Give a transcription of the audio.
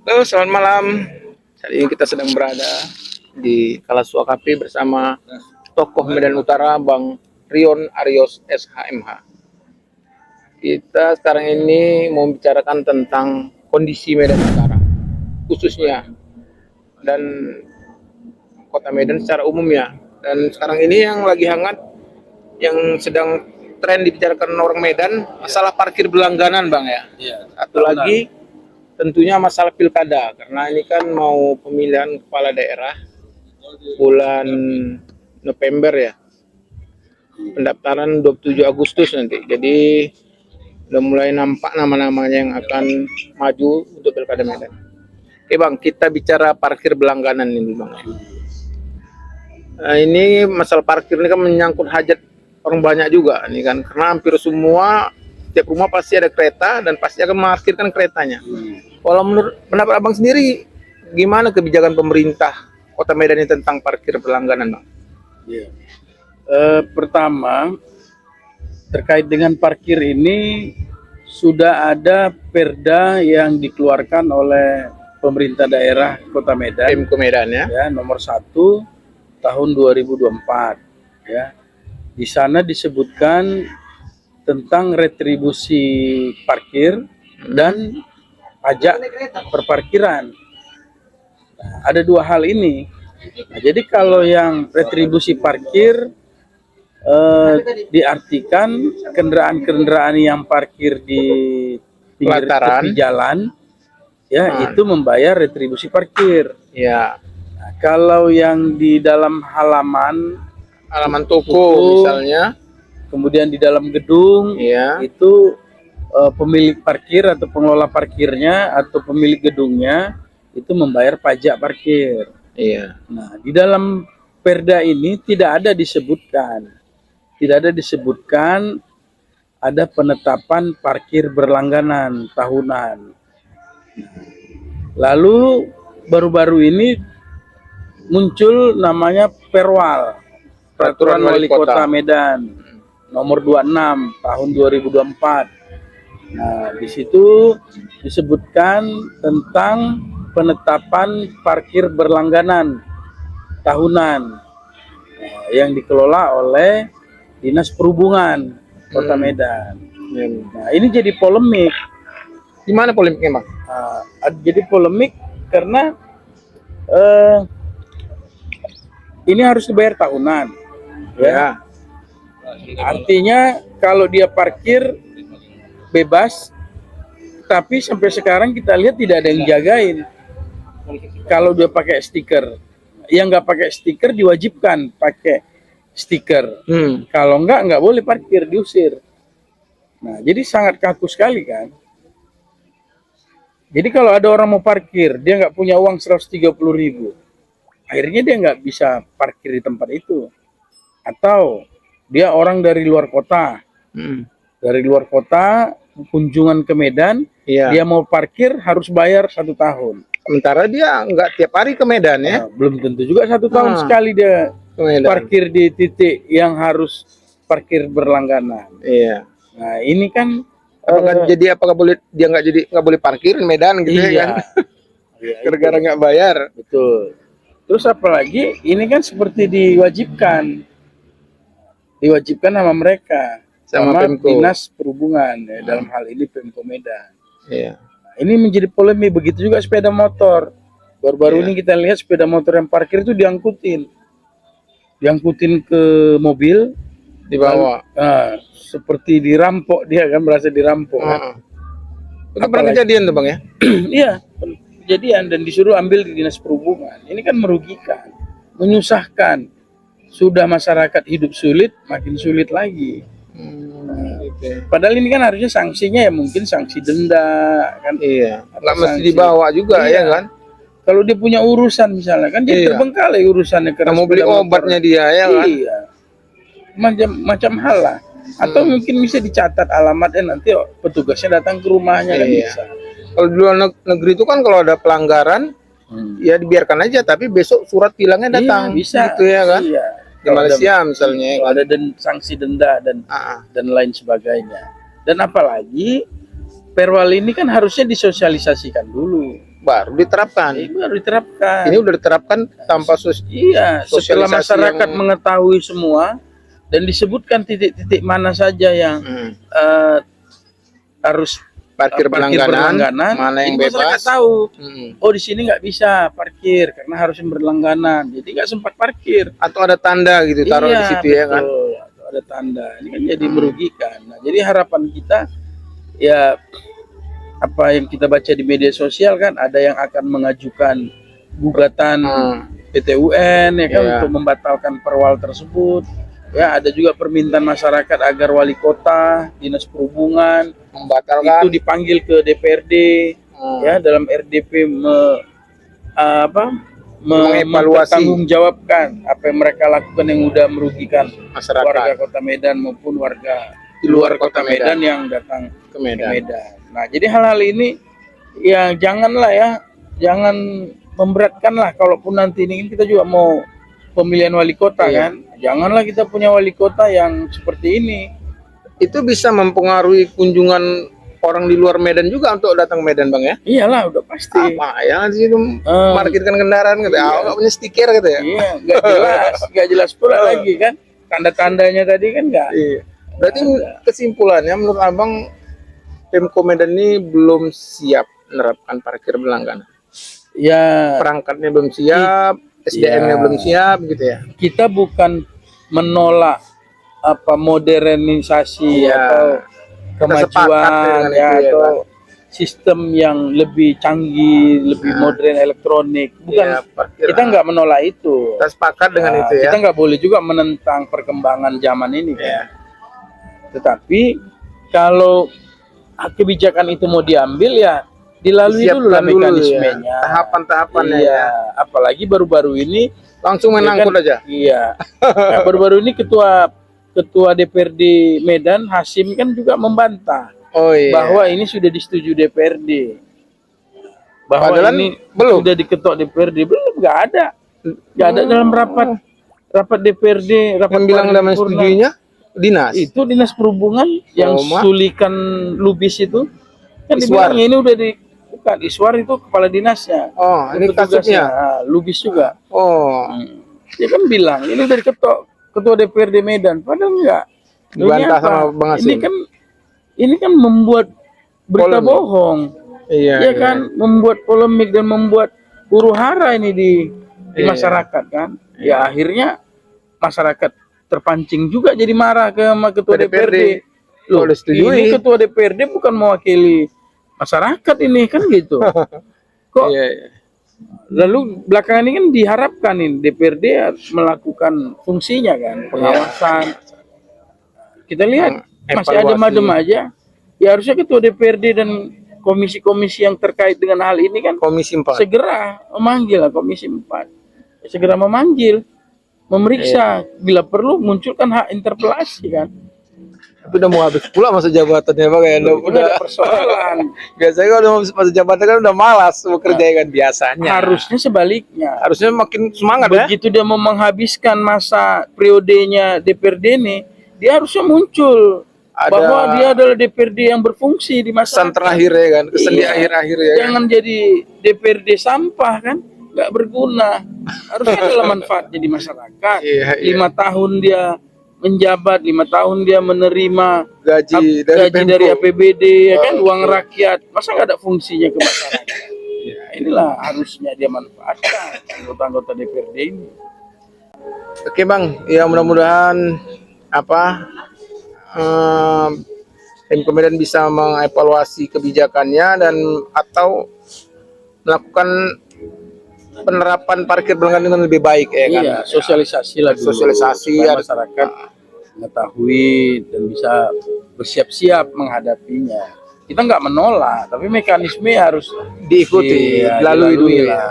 Halo, selamat malam. Saat ini kita sedang berada di Kalasua Cafe bersama tokoh Medan Utara, Bang Rion Arios SHMH. Kita sekarang ini mau bicarakan tentang kondisi Medan Utara, khususnya, dan kota Medan secara umum ya. Dan sekarang ini yang lagi hangat, yang sedang tren dibicarakan orang Medan, masalah parkir berlangganan, Bang ya. Iya, Satu lagi, tentunya masalah pilkada, karena ini kan mau pemilihan kepala daerah bulan November ya, pendaftaran 27 Agustus nanti. Jadi udah mulai nampak nama-namanya yang akan maju untuk pilkada Medan. Oke Bang, kita bicara parkir berlangganan ini Bang. Nah, ini masalah parkir ini kan menyangkut hajat orang banyak juga nih kan, karena hampir semua setiap rumah pasti ada kereta dan pasti akan memarkirkan keretanya. Kalau menurut pendapat Abang sendiri, gimana kebijakan pemerintah Kota Medan ini tentang parkir berlangganan, Bang? iya. Pertama, terkait dengan parkir ini sudah ada perda yang dikeluarkan oleh pemerintah daerah Kota Medan, Pemko Medan ya. ya, nomor 1 tahun 2024. Ya, di sana disebutkan tentang retribusi parkir dan pajak perparkiran. Nah, ada dua hal ini. Nah, jadi kalau yang retribusi parkir diartikan kendaraan-kendaraan yang parkir di pinggir Pelataran. tepi jalan, ya, itu membayar retribusi parkir. Ya, Nah, kalau yang di dalam halaman, halaman toko Toko. misalnya, kemudian di dalam gedung, ya, itu pemilik parkir atau pengelola parkirnya atau pemilik gedungnya itu membayar pajak parkir. iya. Nah, di dalam perda ini tidak disebutkan ada penetapan parkir berlangganan tahunan. Lalu baru-baru ini muncul namanya Perwal, Peraturan Wali Kota Medan nomor 26 tahun 2024. Nah, di situ disebutkan tentang penetapan parkir berlangganan tahunan yang dikelola oleh Dinas Perhubungan Kota Medan. Nah, ini jadi polemik. Gimana polemiknya, Bang? Jadi polemik karena ini harus dibayar tahunan, ya. Artinya kalau dia parkir bebas, tapi sampai sekarang kita lihat tidak ada yang jagain. Kalau dia pakai stiker, yang nggak pakai stiker diwajibkan pakai stiker. Kalau nggak boleh parkir, diusir. Nah, jadi sangat kaku sekali kan. Jadi kalau ada orang mau parkir, dia nggak punya uang 130.000, akhirnya dia nggak bisa parkir di tempat itu. Atau dia orang dari luar kota, kunjungan ke Medan, Iya. dia mau parkir harus bayar 1 tahun. Sementara dia nggak tiap hari ke Medan ya, Belum tentu juga 1 tahun sekali dia ke Medan. parkir di titik yang harus parkir berlangganan. Iya. Nah, ini kan Apakah boleh dia nggak boleh parkir di Medan gitu ya kan? Iya, Gara-gara nggak bayar. betul. Terus apalagi ini kan seperti diwajibkan sama mereka, Sama Pemko. Dinas Perhubungan, ya, dalam hal ini Pemko Medan. Iya. Nah, ini menjadi polemik. Begitu juga sepeda motor. Baru-baru ini kita lihat sepeda motor yang parkir itu diangkutin ke mobil, Dibawa. seperti dirampok, dia kan merasa dirampok. Kan? Itu pernah kejadian tuh Bang ya? Iya, kejadian, dan disuruh ambil di Dinas Perhubungan. Ini kan merugikan, menyusahkan. Sudah masyarakat hidup sulit, makin sulit lagi. Padahal ini kan harusnya sanksinya ya mungkin sanksi denda kan. Iya. Nggak mesti dibawa juga ya kan? Kalau dia punya urusan misalnya kan jadi terbengkalai urusannya karena mau beli obatnya dia ya kan? Iya. Macam hal lah. Atau mungkin bisa dicatat alamatnya, nanti petugasnya datang ke rumahnya kan bisa. Kalau di luar negeri itu kan kalau ada pelanggaran ya dibiarkan aja, tapi besok surat tilangnya datang. Bisa gitu ya kan? Iya. Di Malaysia misalnya kalau ada sanksi denda dan lain sebagainya. Dan apalagi perwal ini kan harusnya disosialisasikan dulu, baru diterapkan. ini baru diterapkan. Ini udah diterapkan tanpa Iya, setelah sosialisasi masyarakat yang- mengetahui semua dan disebutkan titik-titik mana saja yang harus parkir berlangganan, mana yang jadi masyarakat bebas. tahu. Hmm. Oh, di sini nggak bisa parkir karena harus berlangganan, jadi nggak sempat parkir. Atau ada tanda gitu taruh di situ ya kan. betul. Atau ada tanda. Ini kan jadi merugikan. Nah, jadi harapan kita ya apa yang kita baca di media sosial kan ada yang akan mengajukan gugatan PT UN ya kan Iya. untuk membatalkan perwal tersebut. Ya, ada juga permintaan masyarakat agar wali kota, dinas perhubungan Membatalkan. itu dipanggil ke DPRD ya dalam RDP Mengevaluasi. mempertanggungjawabkan apa yang mereka lakukan yang udah merugikan Masyarakat warga Kota Medan maupun warga di luar Kota Medan yang datang ke ke Medan. Medan. Nah, jadi hal-hal ini ya janganlah ya, jangan memberatkan lah. Kalaupun nanti ini kan kita juga mau pemilihan wali kota Iya. kan, janganlah kita punya wali kota yang seperti ini. Itu bisa mempengaruhi kunjungan orang di luar Medan juga untuk datang ke Medan, Bang ya. Iyalah, udah pasti. Apa ya di situ parkirkan kendaraan gitu. Ah, nggak punya stiker gitu ya. Iya, nggak jelas pula lagi kan. Tanda-tandanya tadi kan nggak. Iya. Berarti kesimpulannya menurut Abang Pemko Medan ini belum siap menerapkan parkir berlangganan. Ya, Perangkatnya belum siap, SDM-nya belum siap gitu ya. kita bukan menolak apa modernisasi Iya. atau Kita sepakat kemajuan dengan ya, itu ya, atau Bang. sistem yang lebih canggih, lebih modern elektronik. Bukan, Iya, parkir. kita nggak menolak itu. Kita sepakat dengan Nah, itu ya. kita nggak boleh juga menentang perkembangan zaman ini kan. Iya. Tetapi kalau kebijakan itu mau diambil ya dilalui dulu lah Disiapkan dulu mekanismenya. ya. Tahapan-tahapannya Iya, ya. apalagi baru-baru ini Langsung main ya kan, angkut aja. Iya. Nah, baru-baru ini ketua DPRD Medan Hasim kan juga membantah Oh iya. bahwa ini sudah disetujui DPRD. Bahwa Padahal ini belum. sudah diketok DPRD, belum, nggak ada. Nggak ada dalam rapat DPRD, rapat yang bilang dalam paripurna. setujuinya dinas. Itu dinas perhubungan yang Ma. sulikan lubis itu kan Iswar. dibilang ini udah bukan Iswar itu kepala dinasnya. Oh, ini Petugasnya. kasusnya. Nah, lubis juga. Oh, Dia kan bilang ini udah diketok ketua DPRD Medan, padahal enggak. dibantah Apa? sama Bang Hasim. Ini kan membuat berita Polemik. bohong. Iya. Ya kan, membuat polemik dan membuat huru-hara ini di Iya. masyarakat kan. Ya akhirnya masyarakat terpancing juga jadi marah ke sama ketua Ke DPRD. DPRD. Loh, Kalau disetujui. ini ketua DPRD bukan mewakili masyarakat ini kan gitu. Kok Iya, iya. lalu belakangan ini kan diharapkan ini DPRD melakukan fungsinya kan, pengawasan. Kita lihat masih ada Evaluasi. madem aja. Ya harusnya ketua DPRD dan komisi-komisi yang terkait dengan hal ini kan Komisi 4. segera memanggil lah Komisi 4. Segera memanggil, memeriksa, bila perlu munculkan hak interpelasi kan. Tapi udah mau habis pula masa jabatannya Bang ya. Udah ada persoalan. Biasanya kalau udah masa jabatan kan udah malas bekerja kan biasanya. Harusnya sebaliknya. Harusnya makin semangat ya. Begitu dia mau menghabiskan masa periodenya DPRD ini, dia harusnya muncul bahwa dia adalah DPRD yang berfungsi di masa Kesan terakhir ya kan, kesan di akhir-akhir ya. Kan? Jangan jadi DPRD sampah kan, nggak berguna. Harusnya adalah manfaatnya di masyarakat. Iya, iya. 5 tahun dia menjabat, 5 tahun dia menerima Gaji gaji dari Pemko. APBD, ya kan, uang rakyat. Masa nggak ada fungsinya ke masyarakat? Ya, inilah harusnya dia manfaatkan anggota-anggota DPRD ini. Oke Bang, ya mudah-mudahan apa Pemko Medan bisa mengevaluasi kebijakannya dan atau melakukan penerapan parkir berlangganan dengan lebih baik ya kan. Iya, sosialisasi lah dulu, Sosialisasi supaya harus- masyarakat mengetahui dan bisa bersiap-siap menghadapinya. Kita nggak menolak, tapi mekanisme harus Diikuti, iya, dilalui dulu dilalui ya. lah.